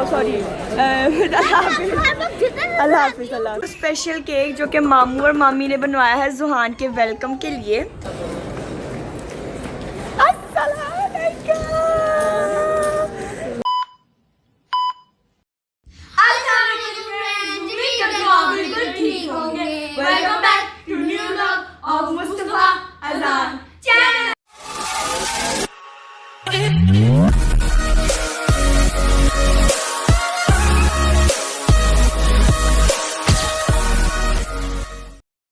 Sorry अल्लाह हाफिज़। Special cake जो कि मामू और मामी ने बनवाया है जुहान के वेलकम के लिए। Welcome back to new vlog of Mustafa Azan channel.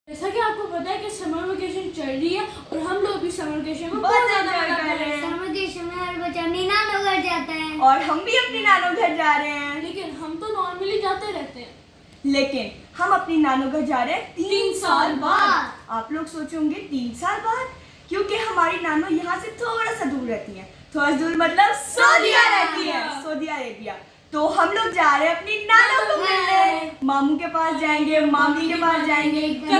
जैसा कि आपको पता है कि समर वेकेशन चल रही है और हम लोग भी समर वेकेशन में बहुत ज्यादा कर रहे हैं। समर वेकेशन में हर बच्चा अपनी नानों घर जाता है और हम भी अपनी नानों घर जा रहे हैं। लेकिन हम तो नॉर्मली जाते रहते हैं, लेकिन हम अपनी नानों घर जा रहे हैं 3 साल बाद। आप लोग सोचोगे 3 साल बाद, क्योंकि हमारी नानों यहाँ से थोड़ा सा दूर रहती है। थोड़ा दूर मतलब सऊदीया रहती है, सऊदी अरेबिया। तो हम लोग जा रहे हैं अपनी नानों को मिलने। मामू के पास जाएंगे, मामी के पास जाएंगे, के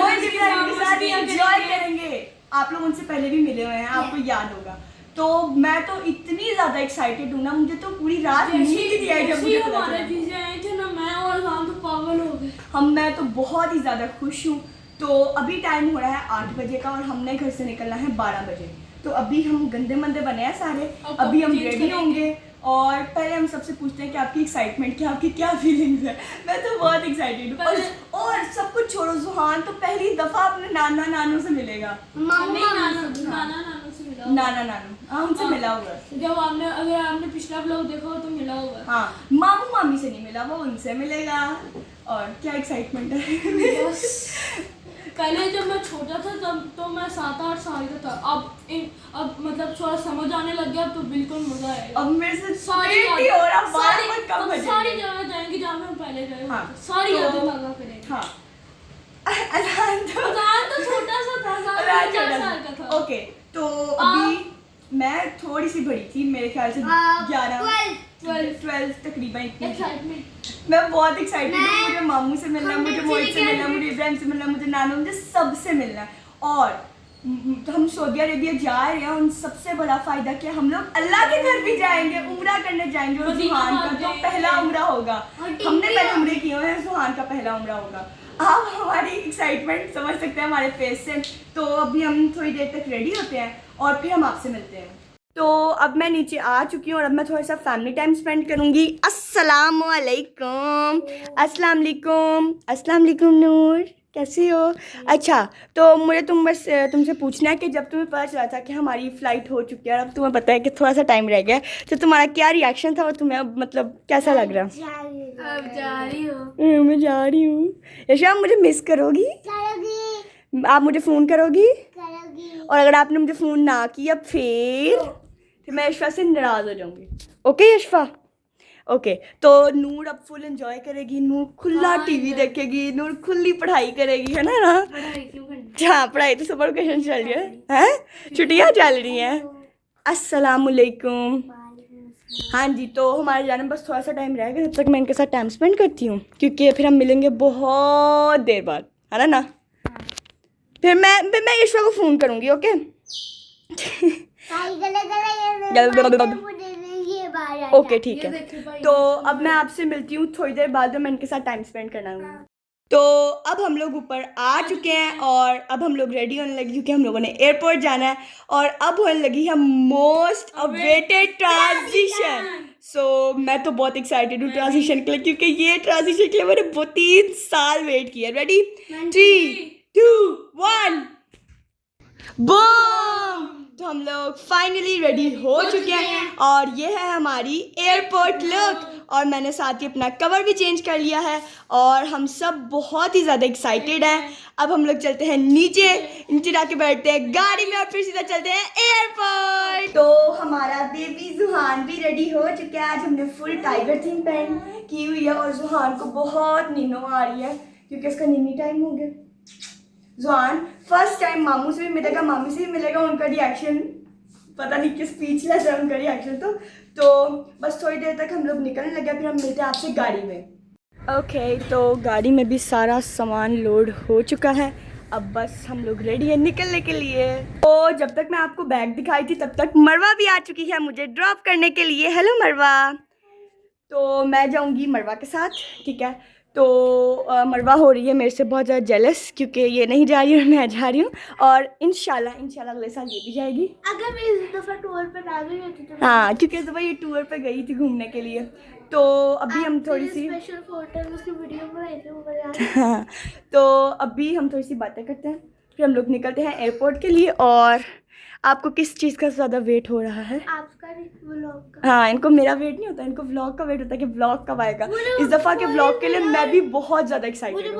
साथ एंजॉय करेंगे। आप लोग उनसे पहले भी मिले हुए हैं, आपको याद होगा। तो मैं तो इतनी ज्यादा एक्साइटेड हूँ ना, मुझे तो पूरी रात नींद नहीं आई जब मुझे पता हमारे चला। जीजे आए थे ना, मैं और हम तो पागल हो गए। मैं तो बहुत ही ज़्यादा खुश हूँ। तो अभी टाइम हो रहा है 8 बजे का और हमने घर से निकलना है 12 बजे। तो अभी हम गंदे मंदे बने हैं सारे, अभी हम रेडी होंगे। और पहले हम सबसे पूछते हैं कि आपकी एक्साइटमेंट क्या, आपकी क्या फीलिंग्स है। मैं तो बहुत एक्साइटेड हूँ। और सब कुछ छोड़ो, जुहान तो पहली दफ़ा अपने नाना नानू से मिलेगा। नाना नानू उनसे मिला हुआ है। जब अगर आपने पिछला ब्लॉग देखा हो तो मिला होगा। हाँ, मामू मामी से नहीं मिला, वो उनसे मिलेगा। और क्या एक्साइटमेंट है। पहले जब मैं छोटा था तब तो मैं 7-8 साल का था। अब मतलब थोड़ा समझ आने लग गया, तो बिल्कुल मजा आएगा। अब मेरे से सारी जगह जाएंगे जहाँ हम पहले गए। हाँ, सारी यादें ताज़ा करेंगे। हाँ, अजान तो छोटा सा था, 4 साल का था। ओके, तो अभी मैं थोड़ी सी बड़ी थी, मेरे ख्याल से 12 तकरीबन इतनी। एक्साइटमेंट मैं बहुत एक्साइटेड हूँ। मुझे मामू से मिलना है, मुझे मोहित से मिलना है, मुझे इब्राहिम से मिलना है, मुझे नानू, मुझे सबसे मिलना है। और हम सऊदी अरेबिया जा रहे हैं, उन सबसे बड़ा फायदा क्या, हम लोग अल्लाह के घर भी जाएंगे, उम्रा करने जाएंगे। और सुहान का तो पहला उम्रा होगा। हमने पहले उम्रे किए हुए हैं, सुहान का पहला उम्रा होगा। आप हमारी एक्साइटमेंट समझ सकते हैं हमारे फेस से। तो अभी हम थोड़ी देर तक रेडी होते हैं और फिर हम आपसे मिलते हैं। तो अब मैं नीचे आ चुकी हूँ और अब मैं थोड़ा सा फैमिली टाइम स्पेंड करूँगी। अस्सलाम वालेकुम। अस्सलाम वालेकुम। अस्सलाम वालेकुम नूर, कैसी हो? अच्छा, तो मुझे तुमसे पूछना है कि जब तुम्हें पता चला था कि हमारी फ़्लाइट हो चुकी है और अब तुम्हें पता है कि थोड़ा सा टाइम रह गया, तो तुम्हारा क्या रिएक्शन था और तुम्हें अब मतलब कैसा लग रहा? अब जा रही हो। मैं जा रही हूँ। यशा, मुझे मिस करोगी? आप मुझे फ़ोन करोगी? और अगर आपने मुझे फ़ोन ना किया फिर मैं यशफा से नाराज़ हो जाऊँगी। ओके यशफा? ओके, तो नूर अब फुल एंजॉय करेगी, नूर खुला टीवी देखेगी, नूर खुली पढ़ाई करेगी, है ना? पढ़ाई क्यों करनी? हाँ, पढ़ाई तो समर वेकेशन चल रही है, हैं? छुट्टियाँ चल रही हैं। अस्सलामुअलैकुम। हाँ जी, तो हमारे जाने में बस थोड़ा सा टाइम रह गया, तब तक मैं इनके साथ टाइम स्पेंड करती हूँ, क्योंकि फिर हम मिलेंगे बहुत देर बाद, है ना? फिर मैं यशवा को फ़ोन करूँगी। ओके? ओके, ठीक है। तो अब मैं आपसे मिलती हूँ थोड़ी देर बाद, मैं इनके साथ टाइम स्पेंड करना हूँ। तो अब हम लोग ऊपर आ चुके हैं और अब हम लोग रेडी होने लगे, क्योंकि हम लोगों ने एयरपोर्ट जाना है। और अब होने लगी है मोस्ट अवेटेड ट्रांजिशन। सो मैं तो बहुत एक्साइटेड हूँ ट्रांजिशन के लिए, क्योंकि ये ट्रांजिशन के लिए मैंने 3 साल वेट किया। रेडी? 3, 2, 1 बूम! तो हम लोग फाइनली रेडी हो चुके हैं और ये है हमारी एयरपोर्ट लुक। और मैंने साथ ही अपना कवर भी चेंज कर लिया है और हम सब बहुत ही ज़्यादा एक्साइटेड हैं। अब हम लोग चलते हैं नीचे जाके बैठते हैं गाड़ी में और फिर सीधा चलते हैं एयरपोर्ट। तो हमारा बेबी जुहान भी रेडी हो चुका है। आज हमने फुल टाइगर थीम पहन की हुई है और जुहान को बहुत नींद आ रही है, क्योंकि इसका नींद टाइम हो गया। जुहान फर्स्ट टाइम मामू से भी मिलेगा, मामी से भी मिलेगा। उनका रिएक्शन पता नहीं किस स्पीचलेस है उनका रिएक्शन। तो बस थोड़ी देर तक हम लोग निकलने लगे, फिर हम मिलते हैं आपसे गाड़ी में। ओके, तो गाड़ी में भी सारा सामान लोड हो चुका है। अब बस हम लोग रेडी है निकलने के लिए। तो जब तक मैं आपको बैग दिखाई थी तब तक मरवा भी आ चुकी है मुझे ड्रॉप करने के लिए। हेलो मरवा। तो मैं जाऊंगी मरवा के साथ, ठीक है। तो मरवा हो रही है मेरे से बहुत ज़्यादा जेलस, क्योंकि ये नहीं जा रही और मैं जा रही हूँ। और इंशाल्लाह अगले साल ये भी जाएगी। अगर मैं इस दफा टूर पर ना गई होती तो हाँ, क्योंकि इस दफ़ा ये टूर पे गई थी घूमने के लिए। तो अभी हम थोड़ी सी स्पेशल फोटो उसकी वीडियो बनाई थी ऊपर यार। हाँ, तो अभी हम थोड़ी सी बातें करते हैं, फिर हम लोग निकलते हैं एयरपोर्ट के लिए। और आपको किस चीज़ का ज़्यादा वेट हो रहा है? आपका व्लॉग का। हाँ, इनको मेरा वेट नहीं होता, इनको व्लॉग का वेट होता है कि व्लॉग कब आएगा। इस दफ़ा के व्लॉग के लिए मैं भी बहुत ज़्यादा एक्साइटेड हूँ।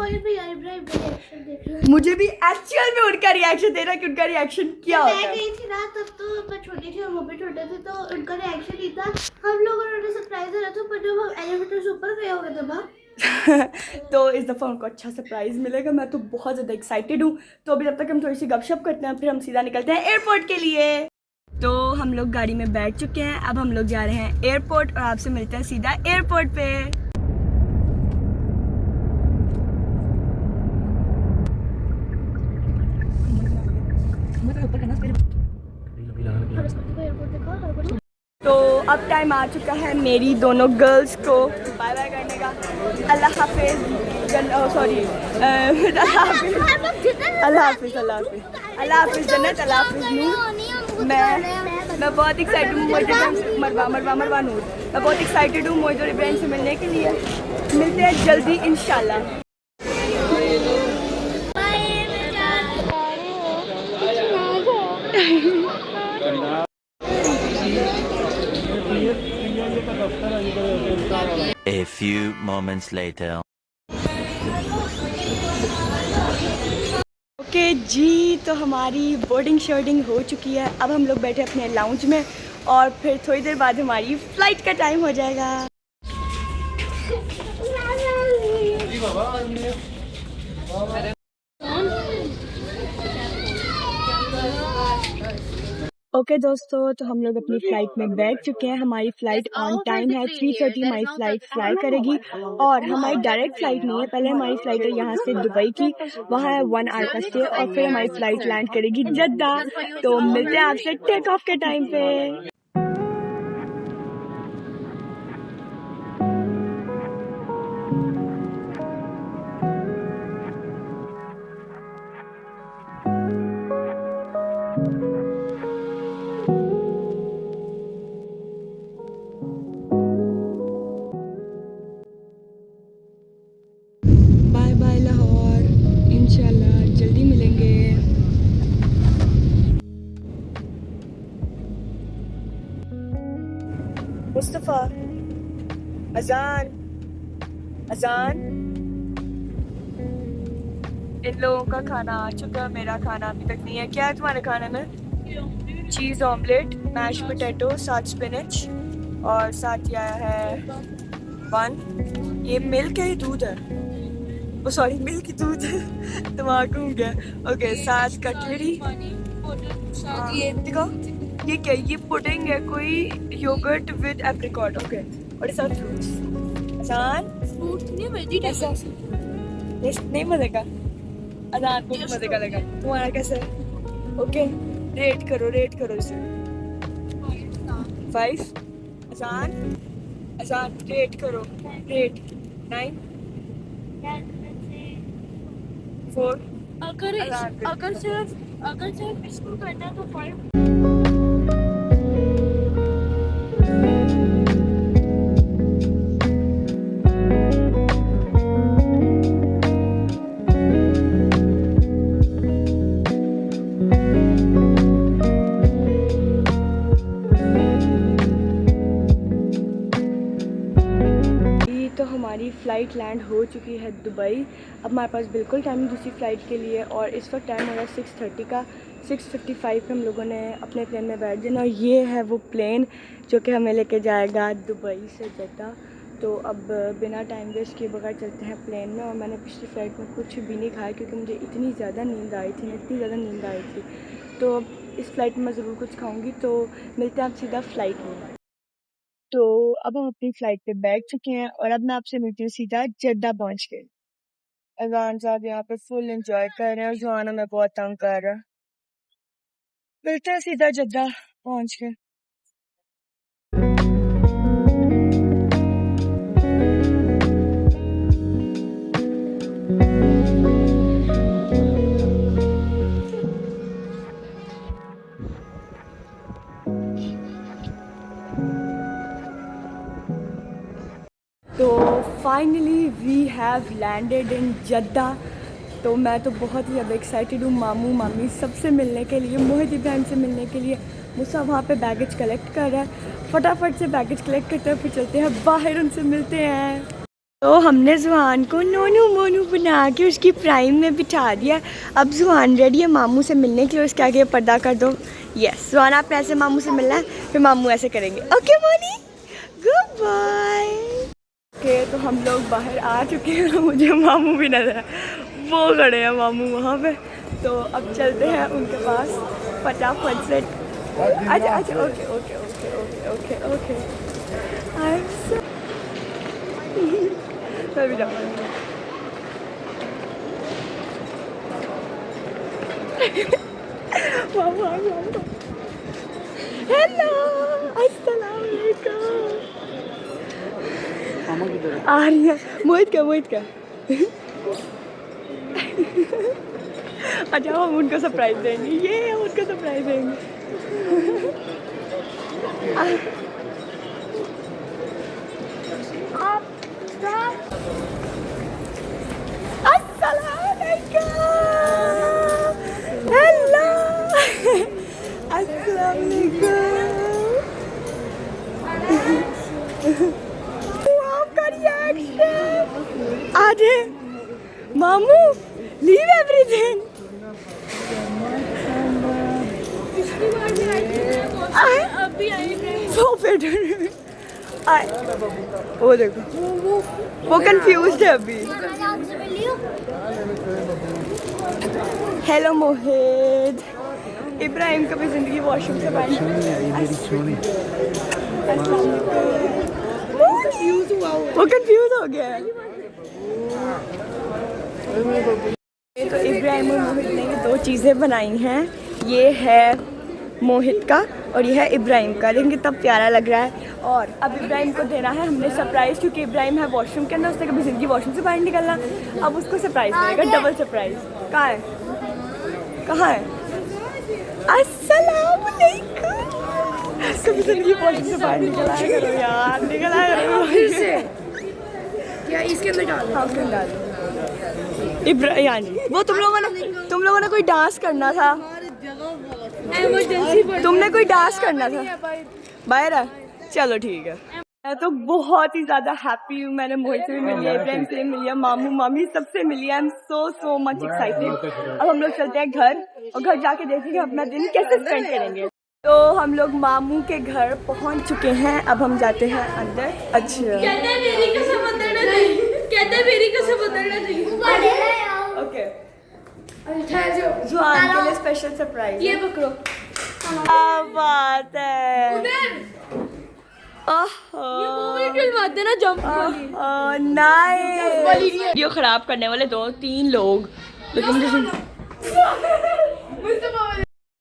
मुझे भी एक्चुअल में उनका रिएक्शन देना कि उनका रिएक्शन क्या होता है। मैं गई थी ना तब तो मैं छोटी थी और वो भी छोटे थे, तो उनका रिएक्शन ही था। हम लोगों ने सरप्राइज दिया था, पर जब हम एलिवेटर से ऊपर गए हो गए तब तो इस दफ़ा उनको अच्छा सरप्राइज़ मिलेगा। मैं तो बहुत ज़्यादा एक्साइटेड हूँ। तो अभी तब तक हम थोड़ी सी गपशप करते हैं, फिर हम सीधा निकलते हैं एयरपोर्ट के लिए। तो हम लोग गाड़ी में बैठ चुके हैं, अब हम लोग जा रहे हैं एयरपोर्ट और आपसे मिलते हैं सीधा एयरपोर्ट पे। तो अब टाइम आ चुका है मेरी दोनों गर्ल्स को बाय बाय करने का। अल्लाह हाफिज़, सॉरी अल्लाह हाफिज़, अल्लाह हाफिज़, अल्लाह हाफिज़, अल्लाह हाफिज़ जन्नत, अल्लाह हाफिज़ नूर। मैं बहुत एक्साइटेड हूँ मरवा नूर। मैं बहुत एक्साइटेड हूँ मोइज़ और इब्राहिम से मिलने के लिए। मिलते हैं जल्दी इंशाल्लाह। A few moments later. Okay जी, तो हमारी बोर्डिंग शॉर्डिंग हो चुकी है। अब हम लोग बैठे अपने लाउंज में और फिर थोड़ी देर बाद हमारी फ़्लाइट का टाइम हो जाएगा। ओके दोस्तों, तो हम लोग अपनी फ़्लाइट में बैठ चुके हैं। हमारी फ़्लाइट ऑन टाइम है, 3:30 हमारी फ़्लाइट फ्लाई करेगी। और हमारी डायरेक्ट फ़्लाइट नहीं है, पहले हमारी फ़्लाइट है यहाँ से दुबई की, वहाँ है 1 आवर का स्टे, और फिर हमारी फ़्लाइट लैंड करेगी जद्दा। तो मिलते हैं आपसे टेक ऑफ के टाइम पे। बाय बाय लाहौर, इंशाल्लाह जल्दी मिलेंगे। मुस्तफ़ा, अजान, अजान। इन लोगों का खाना आ चुका, मेरा खाना अभी तक नहीं है। क्या है तुम्हारे खाने में? चीज़ ऑमलेट, मैश पोटैटो, साथ स्पिनच, और साथ ये आया है बन। ये मिल्क है, ये दूध है? ओ सॉरी, मिल्क दूध है। दिमाग घूम गया। ओके, साथ कटलरी। ये देखो, ये क्या है? ये पुडिंग है कोई, योगर्ट विद एप्रिकॉट। ओके, और साथ फ्रूट्स। अजान, फ्रूट नहीं वेजिटेबल्स। नहीं मजे का? अजान को मजे का लगा, तुम्हारा कैसा है? ओके, रेट करो इसे। 5। अजान, अजान रेट करो, रेट 9, 4। अगर सिर्फ इसको करना है तो 5। तो हमारी फ़्लाइट लैंड हो चुकी है दुबई। अब हमारे पास बिल्कुल टाइम है दूसरी फ़्लाइट के लिए, और इस वक्त टाइम हो रहा है 6:30 का। 6:55 पे हम लोगों ने अपने प्लेन में बैठ जाना, और ये है वो प्लेन जो कि हमें लेके जाएगा दुबई से जद्दा। तो अब बिना टाइम वेस्ट किए बगैर चलते हैं प्लेन में। और मैंने पिछली फ़्लाइट में कुछ भी नहीं खाया क्योंकि मुझे इतनी ज़्यादा नींद आई थी, तो अब इस फ़्लाइट में मैं ज़रूर कुछ खाऊँगी। तो मिलते हैं आप सीधा फ़्लाइट में। तो अब हम अपनी फ़्लाइट पे बैठ चुके हैं और अब मैं आपसे मिलती हूँ सीधा जद्दा पहुँच के। अज़ान साहब यहाँ पे फुल एंजॉय कर रहे हैं और जुआना में बहुत तंग कर रहा है। मिलते हैं सीधा जद्दा पहुँच के। Have landed in Jeddah. तो मैं तो बहुत ही ज़्यादा एक्साइटेड हूँ मामू मामी सबसे मिलने के लिए, मोहित इब्राहिम से मिलने के लिए। मुसा वहाँ पे बैगेज कलेक्ट कर रहा है, फटाफट से बैगेज कलेक्ट करते हैं, फिर चलते हैं बाहर, उनसे मिलते हैं। तो हमने जुहान को नोनू मोनू बना के उसकी प्राइम में बिठा दिया। अब जुहान रेडी है मामू से मिलने के लिए। उसके आगे पर्दा कर दो। यस जुहान, आपने ऐसे मामू से मिलना है, फिर मामू ऐसे करेंगे। Okay Moni, good bye. Okay तो हम लोग बाहर आ चुके हैं, मुझे मामू भी नजर है, वो खड़े हैं मामू वहाँ पे। तो अब चलते हैं उनके पास फटाफट से। अच्छा अच्छा, okay okay okay okay okay okay. I am सो मैं भी जाऊँगा। हेलो अस्सलाम वालेकुम। आ रही है मोहित का अच्छा हम उनको सरप्राइज देंगे, ये हम उनको सरप्राइज देंगे। अस्सलाम वालेकुम। हेलो अस्सलाम वालेकुम। आपका रिएक्शन आज मामू लीव एवरीथिंग। वो देखो वो कंफ्यूज्ड है अभी। हेलो मोहित इब्राहिम, कभी जिंदगी वॉशरूम से बाहर वो कंफ्यूज हो गया है। तो इब्राहिम और मोहित ने ये दो चीज़ें बनाई हैं, ये है मोहित का और ये है इब्राहिम का। लेकिन कितना प्यारा लग रहा है। और अब इब्राहिम को देना है हमने सरप्राइज़, क्योंकि इब्राहिम है वॉशरूम के अंदर, उसने कभी ज़िंदगी वॉशरूम से बाहर निकलना। अब उसको सरप्राइज़ मिलेगा, डबल सरप्राइज़। कहाँ है कहाँ है? अस्सलाम वालेकुम। कभी ज़िंदगी वॉशरूम से बाहर निकला करो यार, निकला करो फिर से। क्या इसके अंदर डाल? हाँ उसके अंदर डाल। इब्राहिम वो तुम लोगों ने कोई डांस करना था, तुमने कोई डांस करना था बाहर। चलो ठीक है। मैं तो बहुत ही ज़्यादा हैप्पी हूँ। मैंने मोहित से भी मिल लिया, इब्राहिम से भी मिल लिया, मामू मामी सबसे मिली। I am so much excited. अब हम लोग चलते हैं घर और घर जाके देखेंगे अपना दिन कैसे स्पेंड करेंगे। तो हम लोग मामू के घर पहुँच चुके हैं, अब हम जाते हैं अंदर। अच्छा ओके, जुआन के लिए स्पेशल सरप्राइज। ये पकड़ो। क्या बात है। वीडियो खराब करने वाले 2-3 लोग।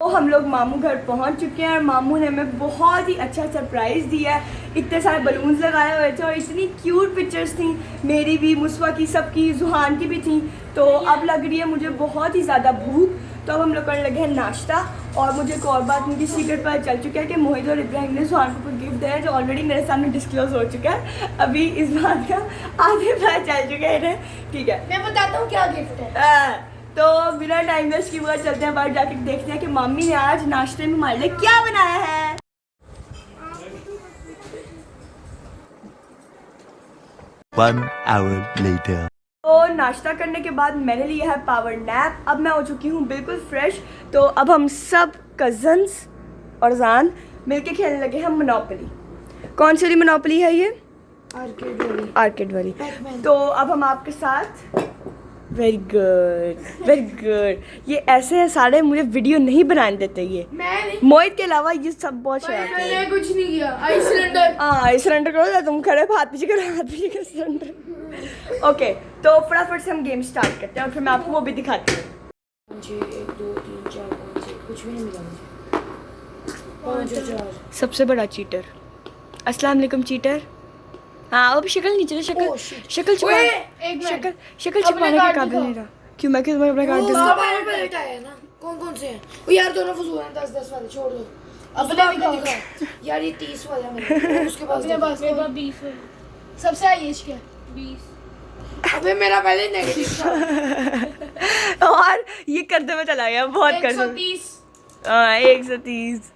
तो हम लोग मामू घर पहुंच चुके हैं और मामू ने हमें बहुत ही अच्छा सरप्राइज़ दिया है। इतने सारे बलून्स लगाए हुए थे और इतनी क्यूट पिक्चर्स थी, मेरी भी, मुस्वा की, सबकी, जुहान की भी थी। तो अब लग रही है मुझे बहुत ही ज़्यादा भूख, तो अब हम लोग करने लगे हैं नाश्ता। और मुझे एक और बात मुझे सीक्रेट पता चल चुका है कि मोहित और इब्राहिम ने जुहान को कोई गिफ्ट दिया है, जो ऑलरेडी मेरे सामने डिस्क्लोज हो चुका है। अभी इस बात का आगे पता चल चुका है इन्हें। ठीक है, मैं बताता हूँ क्या गिफ्ट है। तो बिना टाइम वेस्ट की बात चलते हैं बाहर, जाके देखते हैं कि मम्मी ने आज नाश्ते में हमारे लिए क्या बनाया है। One hour later. तो नाश्ता करने के बाद मैंने लिया है पावर नैप। अब मैं हो चुकी हूँ बिल्कुल फ्रेश। तो अब हम सब कजन्स और जान मिलके खेलने लगे हैं मोनोपोली। कौन सी मोनोपोली है ये? आर्केड वाली। तो अब हम आपके साथ। Very good. ये ऐसे है सारे, मुझे वीडियो नहीं बनाने देते ये। मोहित के अलावा ये सब बहुत शरारती हैं। मैंने कुछ नहीं किया। आई सिलेंडर करो, तुम खड़े हाथ पीछे करो सिलेंडर। ओके, तो फटाफट से हम गेम स्टार्ट करते हैं और फिर मैं आपको वो भी दिखाती हूँ। 1 2 3 4 5 6 कुछ भी नहीं मिला मुझे। 5 4 सबसे बड़ा चीटर। अस्सलाम वालेकुम चीटर। हाँ अब शक्ल नहीं चले, शक्ल छुपाने के काबिल नहीं रहा। क्यों मैं क्यों अपना कार्ड दूँ? कौन से हैं वो यार? दोनों फजूल हैं। 10 वाले छोड़ दो। अपने भी दिखा यार, ये 30 वाला है मेरे। उसके पास 20 सबसे हाईएस्ट क्या? 20 अबे मेरा पहले नेगेटिव था। और ये करते हुए चला गया, बहुत करते 130 हाँ 130।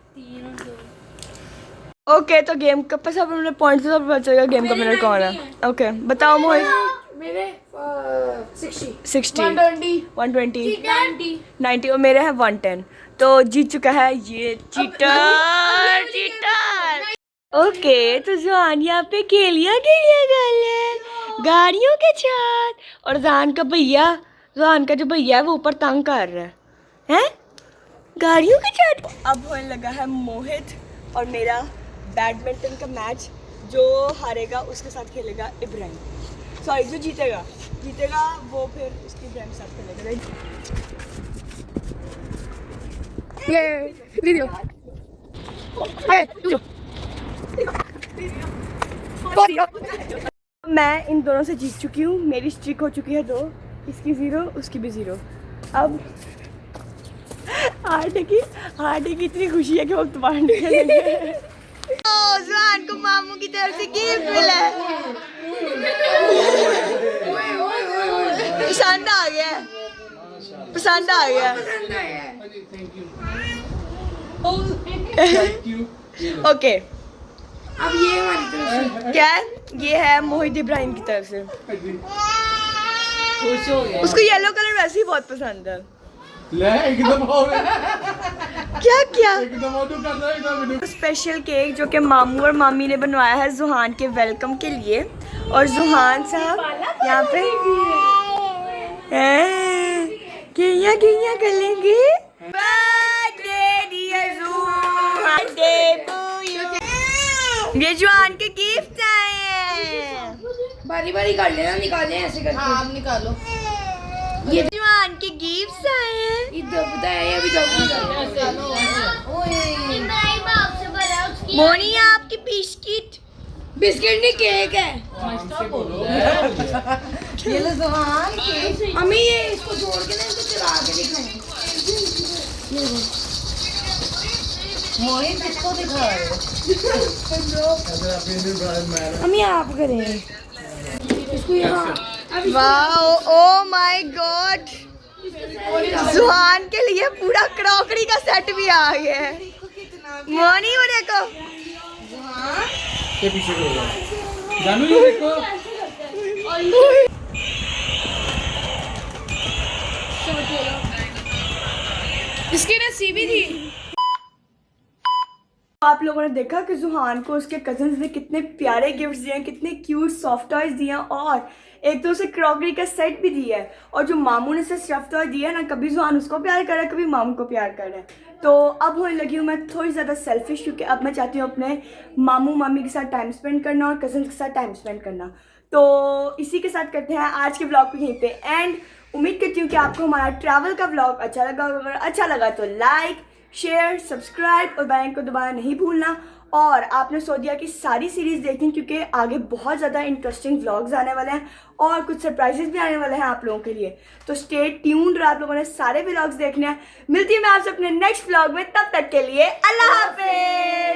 ओके तो गेम का पर सब हमने पॉइंट से सब पता चलेगा गेम का विनर कौन है। ओके बताओ मोहित। मेरे 60 60 120 120 90 90 और मेरे हैं 110। तो जीत चुका है ये चीटर चीटर। ओके तो जुहान यहाँ पे खेलिया गल है गाड़ियों के साथ और जुहान का जो भैया है वो ऊपर तंग कर रहा है गाड़ियों के साथ। अब होने लगा है मोहित और मेरा बैडमिंटन का मैच। जो हारेगा उसके साथ खेलेगा इब्राहिम, सॉरी जो जीतेगा वो फिर उसकी इब्राहिम के साथ खेलेगा। ये वीडियो मैं इन दोनों से जीत चुकी हूँ, मेरी स्ट्रिक हो चुकी है 2, इसकी 0 उसकी भी 0। अब हारने की इतनी खुशी है कि वो तुम्हारे निकलेंगे। जुहान को मामू की तरफ से गिफ्ट मिला है। पसंद आ गया ओके अब ये हमारी तरफ से क्या है? ये है मोहित इब्राहिम की तरफ से। उसको येलो कलर वैसे ही बहुत पसंद है। एकदम क्या स्पेशल केक जो कि मामू और मामी ने बनवाया है जुहान के वेलकम के लिए। और जुहान साहब यहाँ पे किया कर लेंगे। ये जुहान के गिफ्ट आए हैं। बारी बारी कर लेना, निकाले ऐसे करके। हाँ अब निकालो। ये जुहान के गिफ्ट आए हैं। ये दबता है, अभी दबता मोनी आपकी बिस्किट नहीं केक है। ये लो जुहान केक। अम्मी ये इसको जोड़ के ना इसको चला के दिखाएं। मोहित इसको दिखा रहे हो। अम्मी आप करें इसको यहाँ। वाओ ओ माय गॉड, जुहान के लिए पूरा क्रॉकरी का सेट भी आ गया है। मोनी वो देखो पीछे जानू ये देखो। इसकी नसीबी थी। आप लोगों ने देखा कि जुहान को उसके कजन्स ने कितने प्यारे गिफ्ट्स दिए हैं, कितने क्यूट सॉफ्ट टॉयज दिए हैं और एक तो उसे क्रॉकरी का सेट भी दिया है। और जो मामू ने उसे स्टफ टॉय दिया है ना, कभी जुहान उसको प्यार कर रहा है, कभी मामू को प्यार कर रहा है। तो अब होने लगी हूँ मैं थोड़ी ज़्यादा सेल्फिश, क्योंकि अब मैं चाहती हूँ अपने मामू मामी के साथ टाइम स्पेंड करना और कजन्स के साथ टाइम स्पेंड करना। तो इसी के साथ करते हैं आज के ब्लॉग को यहीं पे एंड। उम्मीद करती हूँ कि आपको हमारा ट्रैवल का ब्लॉग अच्छा लगा। अगर अच्छा लगा तो लाइक शेयर सब्सक्राइब और बेल आइकन को दबाना नहीं भूलना। और आपने सऊदीया की सारी सीरीज़ देखनी, क्योंकि आगे बहुत ज़्यादा इंटरेस्टिंग व्लॉग्स आने वाले हैं और कुछ सरप्राइजेस भी आने वाले हैं आप लोगों के लिए। तो स्टे ट्यून्ड और आप लोगों ने सारे व्लॉग्स देखने हैं। मिलती हूँ मैं आपसे अपने नेक्स्ट व्लॉग में, तब तक के लिए अल्लाह हाफिज़।